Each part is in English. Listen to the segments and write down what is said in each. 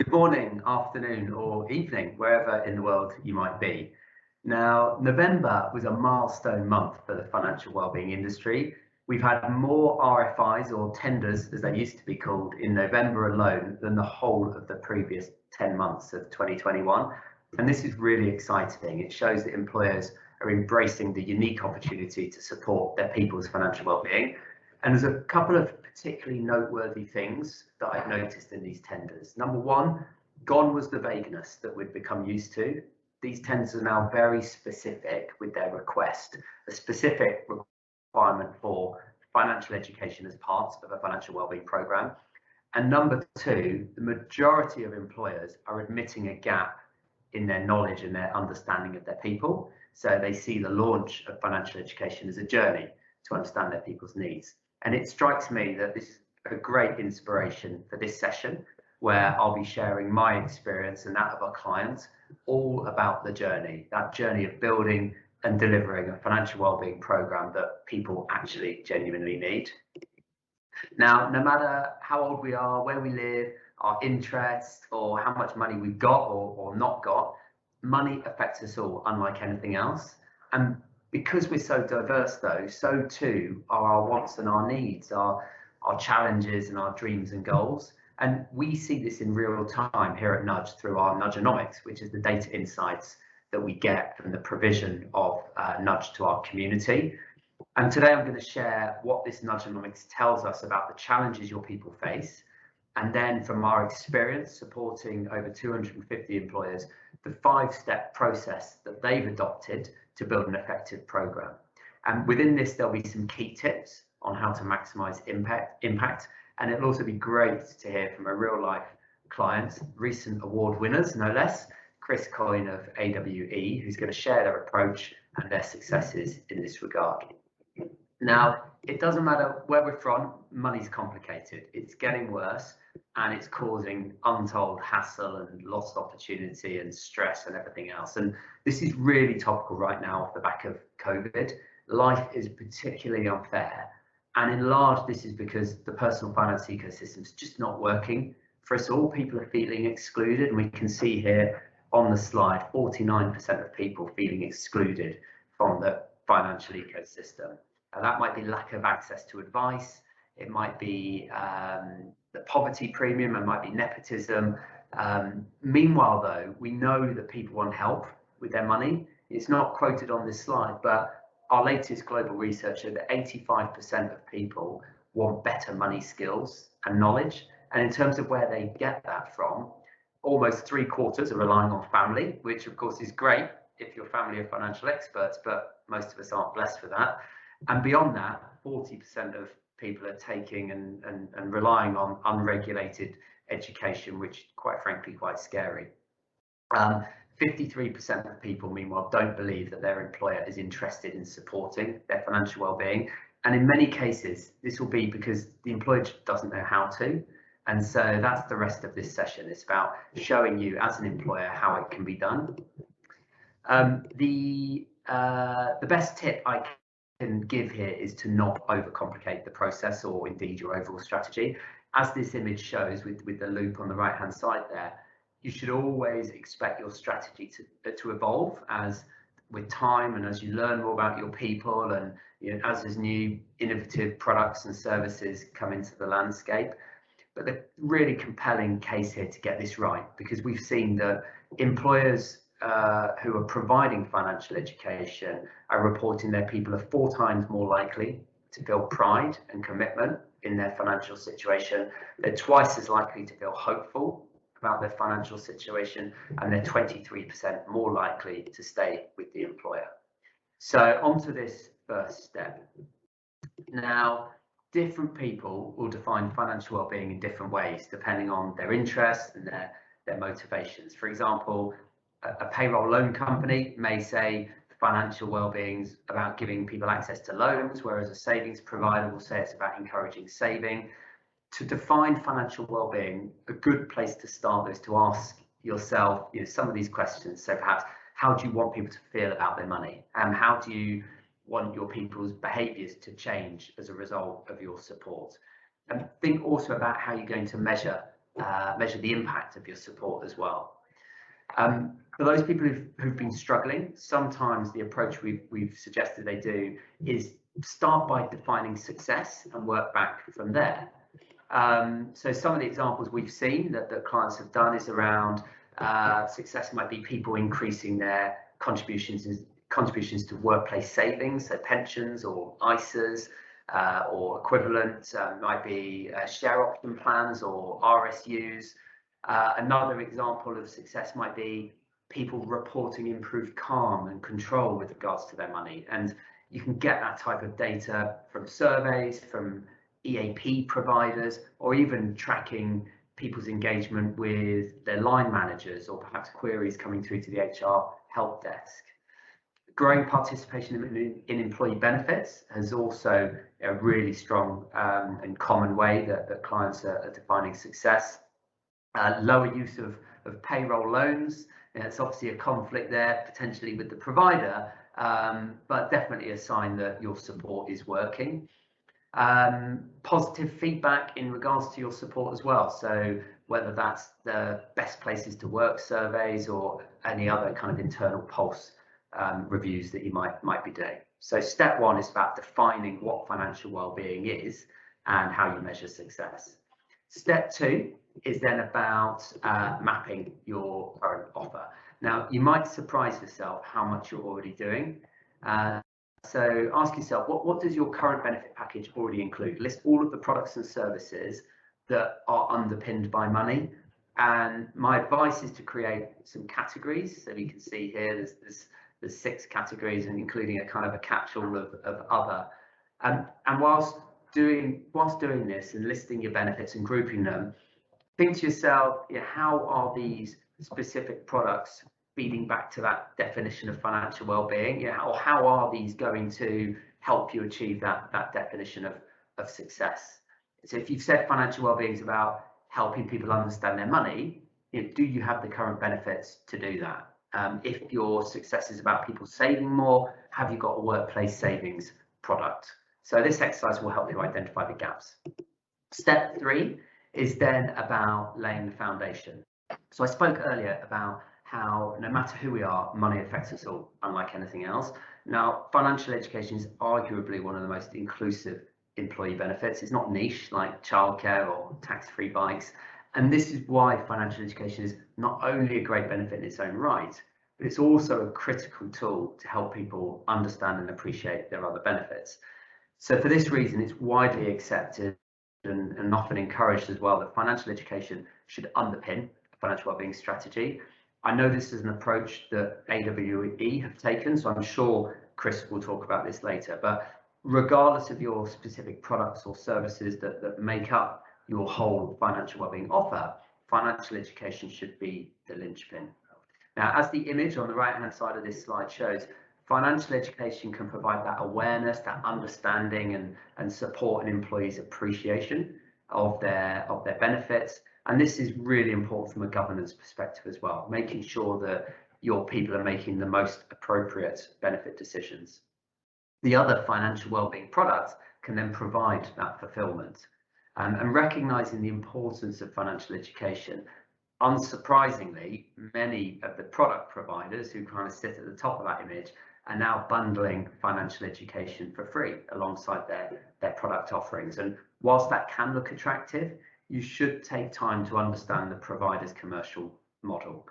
Good morning, afternoon, or evening, wherever in the world you might be. Now, November was a milestone month for the financial wellbeing industry. We've had more RFIs, or tenders as they used to be called, in November alone than the whole of the previous 10 months of 2021. And this is really exciting. It shows that employers are embracing the unique opportunity to support their people's financial wellbeing. And there's a couple of particularly noteworthy things that I've noticed in these tenders. Number one, gone was the vagueness that we'd become used to. These tenders are now very specific with their request, a specific requirement for financial education as part of a financial wellbeing program. And number two, the majority of employers are admitting a gap in their knowledge and their understanding of their people. So they see the launch of financial education as a journey to understand their people's needs. And it strikes me that this is a great inspiration for this session, where I'll be sharing my experience and that of our clients, all about the journey, that journey of building and delivering a financial wellbeing program that people actually genuinely need. Now, no matter how old we are, where we live, our interests, or how much money we've got or not got, money affects us all, unlike anything else. And because we're so diverse, though, so too are our wants and our needs, our challenges and our dreams and goals. And we see this in real time here at Nudge through our Nudgeonomics, which is the data insights that we get from the provision of Nudge to our community. And today I'm going to share what this Nudgeonomics tells us about the challenges your people face, and then from our experience supporting over 250 employers, the 5-step process that they've adopted to build an effective program. And within this, there'll be some key tips on how to maximize impact. And it'll also be great to hear from a real life client, recent award winners, no less, Chris Coyne of AWE, who's going to share their approach and their successes in this regard. Now, it doesn't matter where we're from, money's complicated. It's getting worse, and it's causing untold hassle and lost opportunity and stress and everything else. And this is really topical right now off the back of COVID. Life is particularly unfair. And in large, this is because the personal finance ecosystem is just not working for us all. People are feeling excluded. And we can see here on the slide, 49% of people feeling excluded from the financial ecosystem. And that might be lack of access to advice. It might be the poverty premium, it might be nepotism. Meanwhile, though, we know that people want help with their money. It's not quoted on this slide, but our latest global research showed that 85% of people want better money skills and knowledge. And in terms of where they get that from, almost 3/4 are relying on family, which of course is great if your family are financial experts, but most of us aren't blessed for that. And beyond that, 40% of people are taking and relying on unregulated education, which quite frankly, quite scary. 53% of people, meanwhile, don't believe that their employer is interested in supporting their financial wellbeing. And in many cases, this will be because the employer doesn't know how to. And so that's the rest of this session. It's about showing you as an employer how it can be done. The best tip I can give here is to not overcomplicate the process or indeed your overall strategy. As this image shows with the loop on the right hand side there, you should always expect your strategy to evolve as with time and as you learn more about your people and as there's new innovative products and services come into the landscape. But the really compelling case here to get this right, because we've seen that employers who are providing financial education are reporting their people are 4 times more likely to feel pride and commitment in their financial situation. They're twice as likely to feel hopeful about their financial situation, and they're 23% more likely to stay with the employer. So onto this first step. Now, different people will define financial wellbeing in different ways, depending on their interests and their motivations. For example, a payroll loan company may say financial well-being's about giving people access to loans, whereas a savings provider will say it's about encouraging saving. To define financial well-being, a good place to start is to ask yourself, some of these questions. So perhaps, how do you want people to feel about their money? And how do you want your people's behaviours to change as a result of your support? And think also about how you're going to measure measure the impact of your support as well. For those people who've been struggling, sometimes the approach we've suggested they do is start by defining success and work back from there. So some of the examples we've seen that clients have done is around success might be people increasing their contributions to workplace savings, so pensions or ISAs or equivalent, might be share option plans or RSUs. Another example of success might be people reporting improved calm and control with regards to their money. And you can get that type of data from surveys, from EAP providers, or even tracking people's engagement with their line managers, or perhaps queries coming through to the HR help desk. Growing participation in employee benefits has also a really strong and common way that clients are defining success. Lower use of payroll loans. It's obviously a conflict there potentially with the provider, but definitely a sign that your support is working. Positive feedback in regards to your support as well. So whether that's the best places to work surveys or any other kind of internal pulse reviews that you might be doing. So step one is about defining what financial well-being is and how you measure success. Step two is then about mapping your current offer. Now, you might surprise yourself how much you're already doing. So ask yourself, what does your current benefit package already include? List all of the products and services that are underpinned by money. And my advice is to create some categories. So you can see here, there's 6 categories, and including a kind of a catch-all of other. And whilst doing this and listing your benefits and grouping them, think to yourself, how are these specific products feeding back to that definition of financial well-being? Or how are these going to help you achieve that definition of success? So if you've said financial well-being is about helping people understand their money, do you have the current benefits to do that? If your success is about people saving more, have you got a workplace savings product? So this exercise will help you identify the gaps. Step 3 is then about laying the foundation. So I spoke earlier about how no matter who we are, money affects us all, unlike anything else. Now, financial education is arguably one of the most inclusive employee benefits. It's not niche like childcare or tax-free bikes. And this is why financial education is not only a great benefit in its own right, but it's also a critical tool to help people understand and appreciate their other benefits. So for this reason, it's widely accepted and often encouraged as well that financial education should underpin a financial wellbeing strategy. I know this is an approach that AWE have taken, so I'm sure Chris will talk about this later, but regardless of your specific products or services that make up your whole financial wellbeing offer, financial education should be the linchpin. Now, as the image on the right-hand side of this slide shows, financial education can provide that awareness, that understanding and support an employee's appreciation of their benefits. And this is really important from a governance perspective as well, making sure that your people are making the most appropriate benefit decisions. The other financial wellbeing products can then provide that fulfillment. And recognizing the importance of financial education, unsurprisingly, many of the product providers who kind of sit at the top of that image are now bundling financial education for free alongside their product offerings. And whilst that can look attractive, you should take time to understand the provider's commercial model.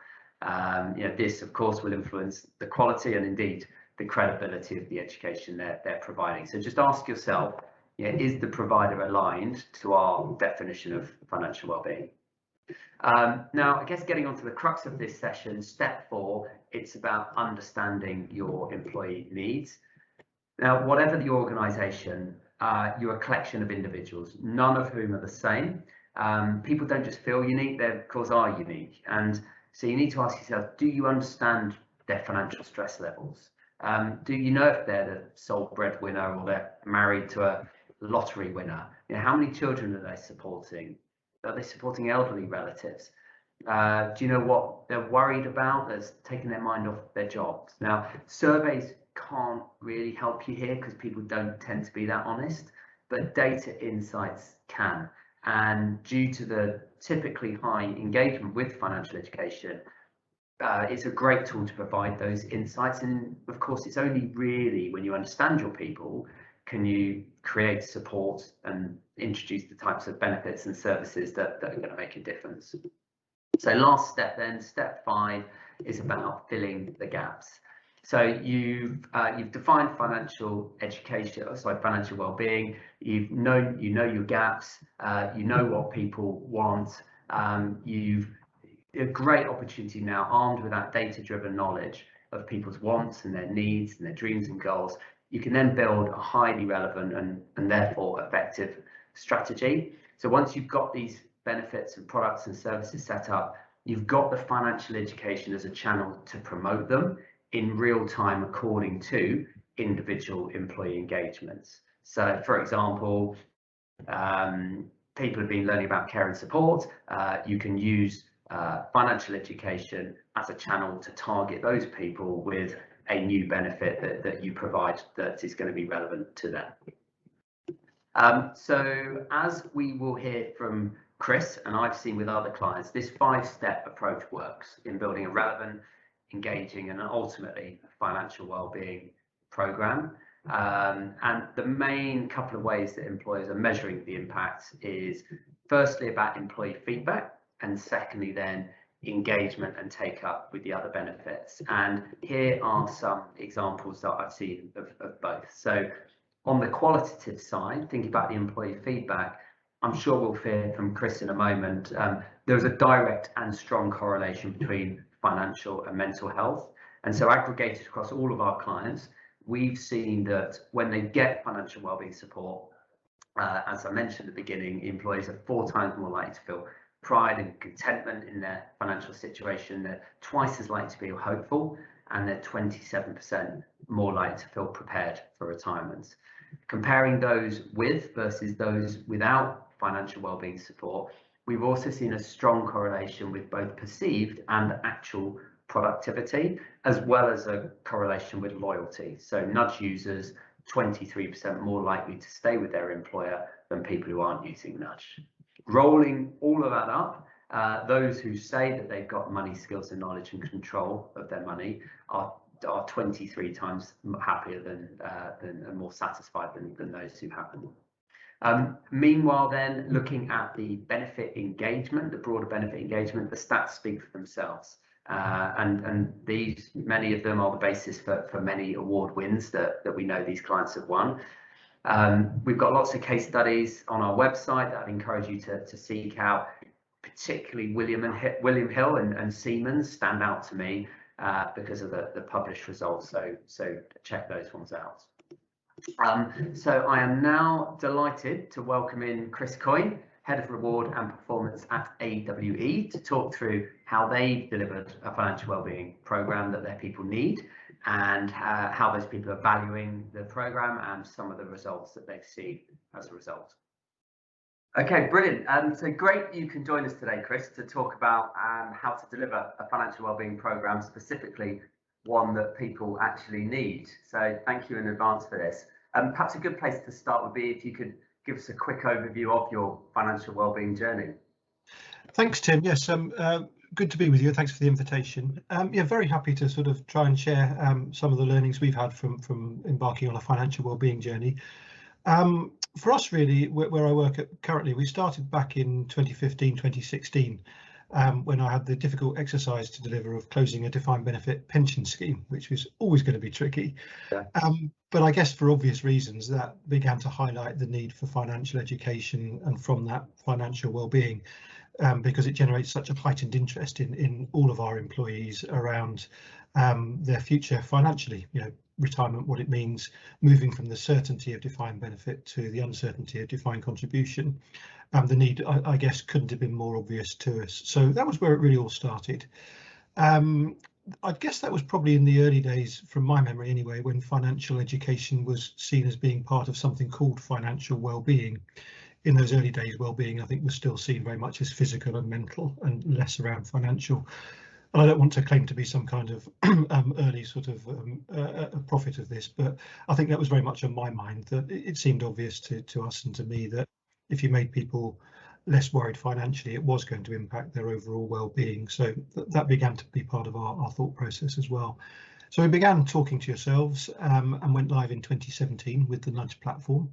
This, of course, will influence the quality and indeed the credibility of the education they're providing. So just ask yourself, is the provider aligned to our definition of financial wellbeing? Now, I guess getting onto the crux of this session, step 4, it's about understanding your employee needs. Now, whatever the organisation, you're a collection of individuals, none of whom are the same. People don't just feel unique, they of course are unique. And so you need to ask yourself, do you understand their financial stress levels? Do you know if they're the sole breadwinner or they're married to a lottery winner? How many children are they supporting? Are they supporting elderly relatives? Do you know what they're worried about that's taking their mind off their jobs? Now, surveys can't really help you here because people don't tend to be that honest, but data insights can. And due to the typically high engagement with financial education, it's a great tool to provide those insights. And of course, it's only really when you understand your people can you create support and introduce the types of benefits and services that are going to make a difference. So last step then, step 5, is about filling the gaps. So you've defined financial education, financial well-being. You know your gaps. You know what people want. You've a great opportunity now, armed with that data-driven knowledge of people's wants and their needs and their dreams and goals. You can then build a highly relevant and therefore effective strategy. So once you've got these benefits and products and services set up, you've got the financial education as a channel to promote them in real time according to individual employee engagements. So for example, people have been learning about care and support. You can use financial education as a channel to target those people with a new benefit that you provide that is going to be relevant to them. So as we will hear from Chris and I've seen with other clients, this 5-step approach works in building a relevant, engaging and ultimately financial well-being program. And the main couple of ways that employers are measuring the impact is firstly about employee feedback, and secondly then engagement and take up with the other benefits. And here are some examples that I've seen of both. So on the qualitative side, thinking about the employee feedback, I'm sure we'll hear from Chris in a moment. There's a direct and strong correlation between financial and mental health. And so aggregated across all of our clients, we've seen that when they get financial wellbeing support, as I mentioned at the beginning, employees are 4 times more likely to feel pride and contentment in their financial situation. They're twice as likely to be hopeful, and they're 27% more likely to feel prepared for retirement. Comparing those with versus those without financial wellbeing support, we've also seen a strong correlation with both perceived and actual productivity, as well as a correlation with loyalty. So nudge users 23% more likely to stay with their employer than people who aren't using nudge. Rolling all of that up, those who say that they've got money skills and knowledge and control of their money are 23 times happier than and more satisfied than those who haven't. Meanwhile then, looking at the benefit engagement, the broader benefit engagement, the stats speak for themselves. And these, many of them are the basis for many award wins that we know these clients have won. We've got lots of case studies on our website that I'd encourage you to seek out. Particularly William Hill and Siemens stand out to me because of the published results. So check those ones out. So I am now delighted to welcome in Chris Coyne, Head of Reward and Performance at AWE, to talk through how they've delivered a financial wellbeing program that their people need, and how those people are valuing the program and some of the results that they've seen as a result. Okay, brilliant. So great you can join us today, Chris, to talk about how to deliver a financial wellbeing program, specifically one that people actually need. So thank you in advance for this. Perhaps a good place to start would be if you could give us a quick overview of your financial wellbeing journey. Thanks, Tim. Yes, good to be with you. Thanks for the invitation. Yeah, very happy to sort of try and share some of the learnings we've had from embarking on a financial wellbeing journey. For us, really, where I work currently, we started back in 2015, 2016, when I had the difficult exercise to deliver of closing a defined benefit pension scheme, which was always going to be tricky. Yeah. But I guess for obvious reasons, that began to highlight the need for financial education and from that financial well-being, because it generates such a heightened interest in all of our employees around their future financially, retirement, what it means, moving from the certainty of defined benefit to the uncertainty of defined contribution. The need, I guess, couldn't have been more obvious to us. So that was where it really all started. I guess that was probably in the early days, from my memory anyway, when financial education was seen as being part of something called financial well-being. In those early days, well-being, I think, was still seen very much as physical and mental and less around financial. And I don't want to claim to be some kind of early sort of a prophet of this, but I think that was very much on my mind, that it seemed obvious to us and to me that if you made people less worried financially, it was going to impact their overall well-being. So that began to be part of our thought process as well. So we began talking to yourselves and went live in 2017 with the Nudge platform.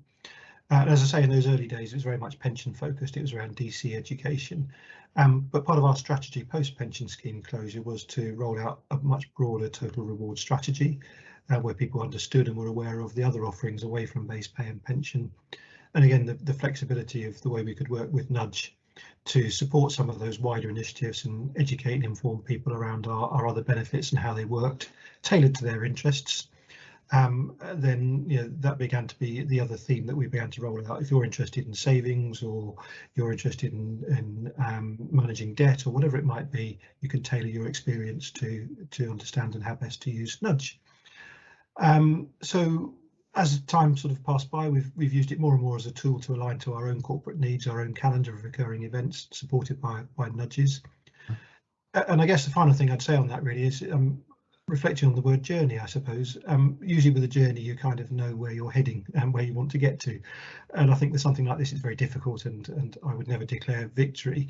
As I say, in those early days, it was very much pension focused. It was around DC education. But part of our strategy post-pension scheme closure was to roll out a much broader total reward strategy where people understood and were aware of the other offerings away from base pay and pension. And again, the flexibility of the way we could work with Nudge to support some of those wider initiatives and educate and inform people around our other benefits and how they worked, tailored to their interests. Then that began to be the other theme that we began to roll out. If you're interested in savings or you're interested in managing debt or whatever it might be, you can tailor your experience to understand and how best to use Nudge. So as time sort of passed by, we've used it more and more as a tool to align to our own corporate needs, our own calendar of recurring events supported by nudges. And I guess the final thing I'd say on that really is reflecting on the word journey, I suppose. Usually with a journey, you kind of know where you're heading and where you want to get to. And I think that something like this is very difficult and I would never declare victory.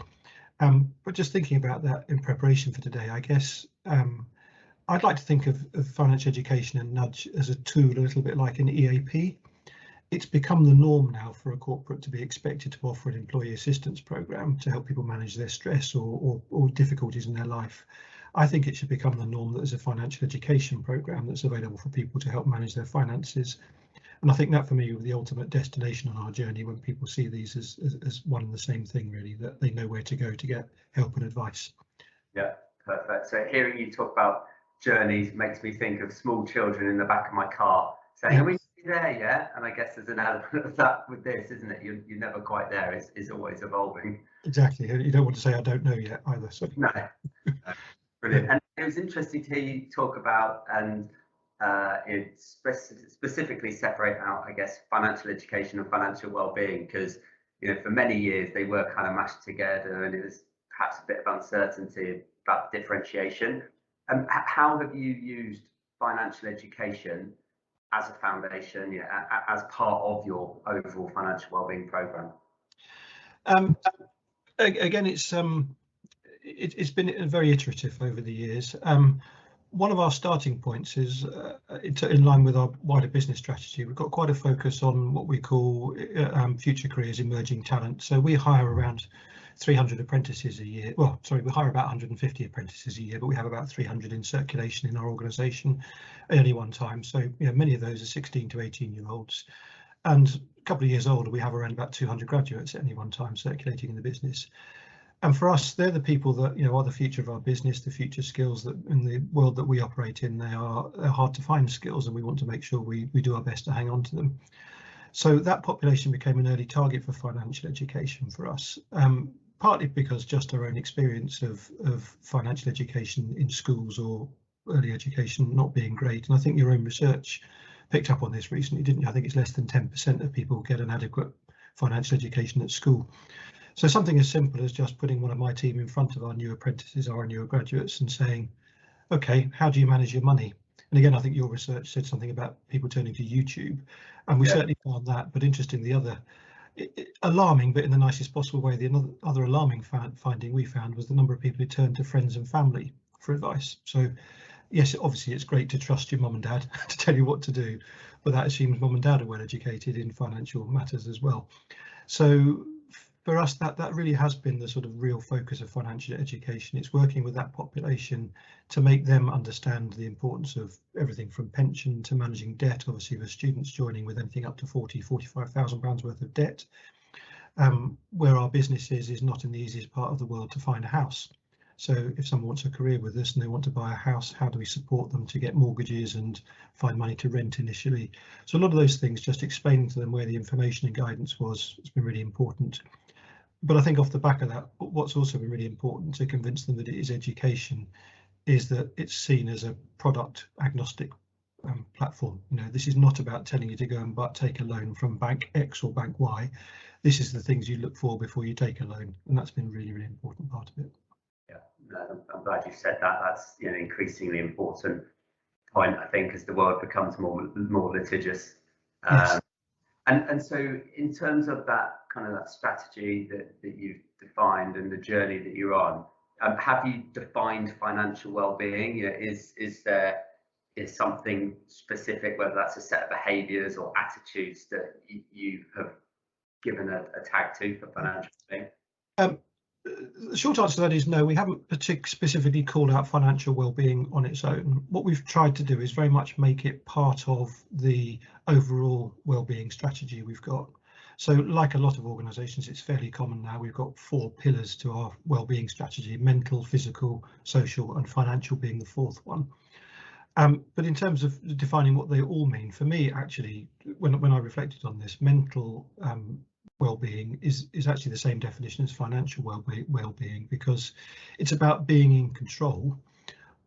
But just thinking about that in preparation for today, I guess I'd like to think of financial education and Nudge as a tool, a little bit like an EAP. It's become the norm now for a corporate to be expected to offer an employee assistance program to help people manage their stress or difficulties in their life. I think it should become the norm that there's a financial education program that's available for people to help manage their finances. And I think that for me was the ultimate destination on our journey when people see these as one and the same thing, really, that they know where to go to get help and advice. Yeah, perfect. So hearing you talk about journeys makes me think of small children in the back of my car saying, yeah. Are we there yet? And I guess there's an element of that with this, isn't it? You're never quite there. It's always evolving. Exactly. You don't want to say I don't know yet either. So. No. Brilliant. And it was interesting to hear you talk about and it specifically separate out, I guess, financial education and financial well-being, because for many years they were kind of mashed together and it was perhaps a bit of uncertainty about the differentiation. How have you used financial education as a foundation, as part of your overall financial wellbeing program? Again, it's been very iterative over the years. One of our starting points is in line with our wider business strategy. We've got quite a focus on what we call future careers, emerging talent. So we hire around 300 apprentices a year. Well, sorry, we hire about 150 apprentices a year, but we have about 300 in circulation in our organisation at any one time. So many of those are 16 to 18-year-olds. And a couple of years older, we have around about 200 graduates at any one time circulating in the business. And for us, they're the people that are the future of our business, the future skills that in the world that we operate in, they're hard to find skills, and we want to make sure we do our best to hang on to them. So that population became an early target for financial education for us, partly because just our own experience of financial education in schools or early education not being great. And I think your own research picked up on this recently, didn't you? I think it's less than 10% of people get an adequate financial education at school. So something as simple as just putting one of my team in front of our new apprentices, our newer graduates, and saying, okay, how do you manage your money? And again, I think your research said something about people turning to YouTube, and we certainly found that. But interesting, the other alarming, but in the nicest possible way, the other alarming finding we found was the number of people who turned to friends and family for advice. So yes, obviously it's great to trust your mum and dad to tell you what to do, but that assumes mum and dad are well educated in financial matters as well. So for us, that really has been the sort of real focus of financial education. It's working with that population to make them understand the importance of everything from pension to managing debt, obviously with students joining with anything up to £45,000 worth of debt. Where our business is not in the easiest part of the world to find a house. So if someone wants a career with us and they want to buy a house, how do we support them to get mortgages and find money to rent initially? So a lot of those things, just explaining to them where the information and guidance was, has been really important. But I think off the back of that, what's also been really important to convince them that it is education is that it's seen as a product agnostic platform. This is not about telling you to go and take a loan from bank X or bank Y. This is the things you look for before you take a loan, and that's been a really, really important part of it. Yeah, I'm glad you said that. That's increasingly important point, I think, as the world becomes more litigious. Yes. And so in terms of that kind of that strategy that you've defined and the journey that you're on, have you defined financial well-being? You know, is there something specific, whether that's a set of behaviours or attitudes that you have given a tag to for financial well-being? The short answer to that is no, we haven't specifically called out financial well-being on its own. What we've tried to do is very much make it part of the overall well-being strategy we've got. So like a lot of organisations, it's fairly common now. We've got 4 pillars to our well-being strategy: mental, physical, social and financial being the 4th one. But in terms of defining what they all mean, for me, actually, when I reflected on this, mental well-being is actually the same definition as financial well-being, because it's about being in control,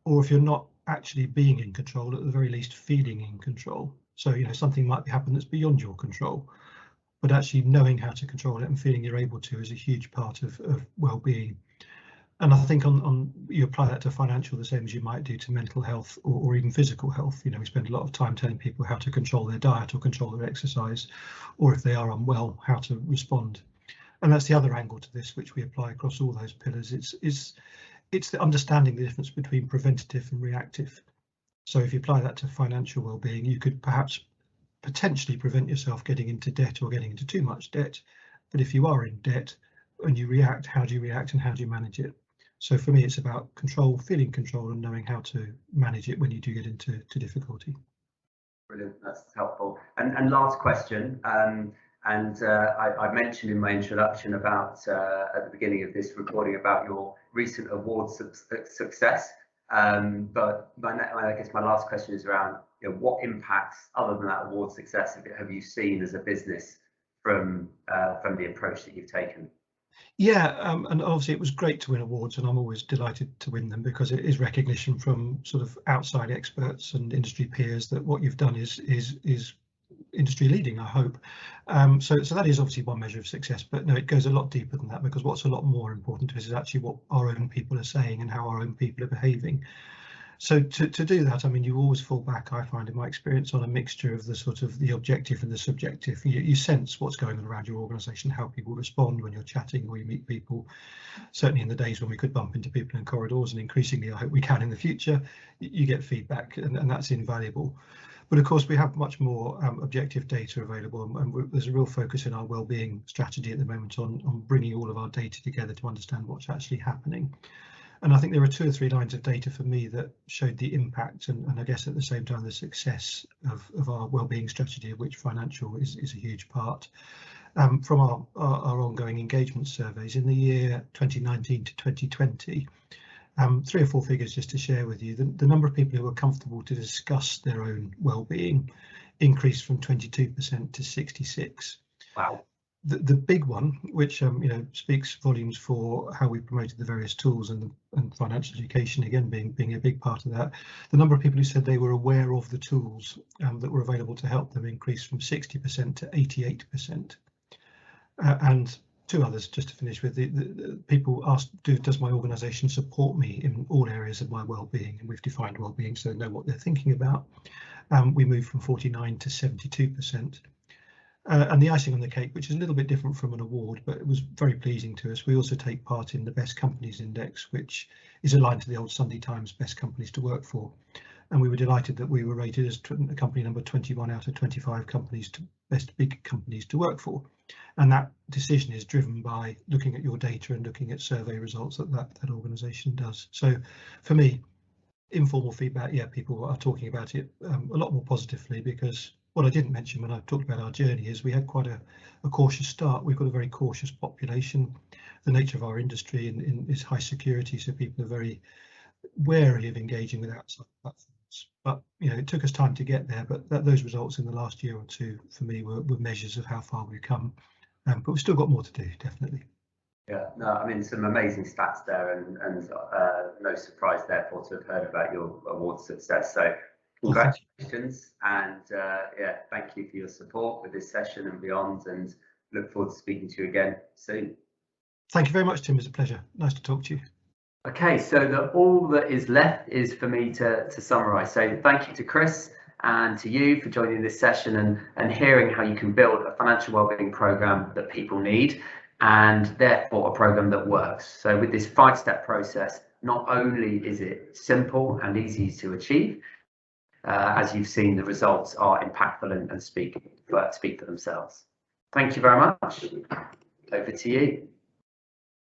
or if you're not actually being in control, at the very least feeling in control. So, you know, something might happen that's beyond your control, but actually knowing how to control it and feeling you're able to is a huge part of well-being. And I think on you apply that to financial the same as you might do to mental health or even physical health. You know, we spend a lot of time telling people how to control their diet or control their exercise, or if they are unwell, how to respond. And that's the other angle to this, which we apply across all those pillars. It's the understanding the difference between preventative and reactive. So if you apply that to financial well-being, you could perhaps potentially prevent yourself getting into debt or getting into too much debt. But if you are in debt and you react, how do you react and how do you manage it? So for me, it's about control, feeling control and knowing how to manage it when you do get into difficulty. Brilliant, that's helpful. And last question, I mentioned in my introduction about at the beginning of this recording about your recent award success. But I guess my last question is around, you know, what impacts other than that award success have you seen as a business from the approach that you've taken? Yeah, and obviously it was great to win awards, and I'm always delighted to win them because it is recognition from sort of outside experts and industry peers that what you've done is industry leading, I hope. So that is obviously one measure of success, but no, it goes a lot deeper than that, because what's a lot more important to us is actually what our own people are saying and how our own people are behaving. So to do that, I mean, you always fall back, I find in my experience, on a mixture of the sort of the objective and the subjective. You sense what's going on around your organisation, how people respond when you're chatting or you meet people. Certainly in the days when we could bump into people in corridors, and increasingly I hope we can in the future, you get feedback, and that's invaluable. But of course we have much more objective data available, and there's a real focus in our wellbeing strategy at the moment on bringing all of our data together to understand what's actually happening. And I think there are 2 or 3 lines of data for me that showed the impact and I guess at the same time the success of our wellbeing strategy, of which financial is a huge part. From our ongoing engagement surveys in the year 2019 to 2020, 3 or 4 figures just to share with you. The number of people who were comfortable to discuss their own well-being increased from 22% to 66%. Wow. The big one, which you know, speaks volumes for how we promoted the various tools and financial education, again being a big part of that. The number of people who said they were aware of the tools that were available to help them increased from 60% to 88%. And 2 others just to finish with. The people asked, does my organisation support me in all areas of my well-being? And we've defined well-being so they know what they're thinking about. We moved from 49 to 72%. And the icing on the cake, which is a little bit different from an award, but it was very pleasing to us, we also take part in the Best Companies Index, which is aligned to the old Sunday Times Best Companies to Work For. And we were delighted that we were rated as company number 21 out of 25 companies to best big companies to work for. And that decision is driven by looking at your data and looking at survey results that organisation does. So for me, informal feedback, yeah, people are talking about it a lot more positively, because what I didn't mention when I talked about our journey is we had quite a cautious start. We've got a very cautious population. The nature of our industry is high security, so people are very wary of engaging with outside platforms. But you know, it took us time to get there. But those results in the last year or 2 for me were measures of how far we've come. But we've still got more to do, definitely. Yeah, no, I mean, some amazing stats there, and no surprise therefore to have heard about your award success. So congratulations, and yeah, thank you for your support with this session and beyond, and look forward to speaking to you again soon. Thank you very much, Tim. It's a pleasure. Nice to talk to you. Okay, so all that is left is for me to summarise. So thank you to Chris and to you for joining this session and hearing how you can build a financial wellbeing program that people need, and therefore a program that works. So with this 5-step process, not only is it simple and easy to achieve, as you've seen, the results are impactful and speak for themselves. Thank you very much. Over to you.